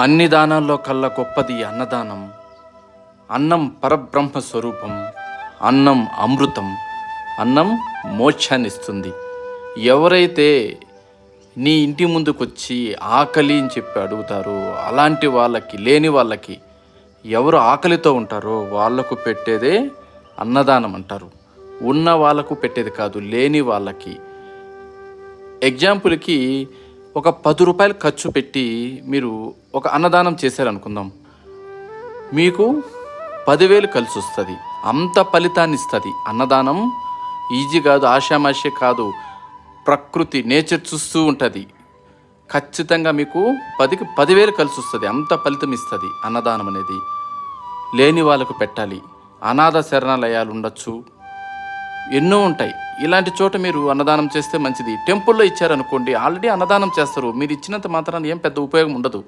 అన్ని దానాల్లో కల్లా గొప్పది అన్నదానం. అన్నం పరబ్రహ్మ స్వరూపం. అన్నం అమృతం. అన్నం మోక్షాన్ని ఇస్తుంది. ఎవరైతే నీ ఇంటి ముందుకొచ్చి ఆకలి అని చెప్పి అడుగుతారో అలాంటి వాళ్ళకి, లేని వాళ్ళకి, ఎవరు ఆకలితో ఉంటారో వాళ్లకు పెట్టేదే అన్నదానం అంటారు. ఉన్న వాళ్ళకు పెట్టేది కాదు, లేని వాళ్ళకి. ఎగ్జాంపుల్కి ఒక 10 రూపాయలు ఖర్చు పెట్టి మీరు ఒక అన్నదానం చేశారనుకుందాం, మీకు 10,000 కలిసి వస్తుంది. అంత ఫలితాన్ని ఇస్తుంది. అన్నదానం ఈజీ కాదు, ఆషామాషి కాదు. ప్రకృతి, నేచర్ చూస్తూ ఉంటుంది. ఖచ్చితంగా మీకు 10కి 10,000 కలిసి వస్తుంది. అంత ఫలితం ఇస్తుంది అన్నదానం అనేది. లేని వాళ్ళకు పెట్టాలి. అనాథ శరణాలయాలు ఉండొచ్చు, ఎన్నో ఉంటాయి. ఇలాంటి చోట మీరు అన్నదానం చేస్తే మంచిది. టెంపుల్లో ఇచ్చారనుకోండి, ఆల్రెడీ అన్నదానం చేస్తారు. మీరు ఇచ్చినంత మాత్రాన ఏం పెద్ద ఉపయోగం ఉండదు.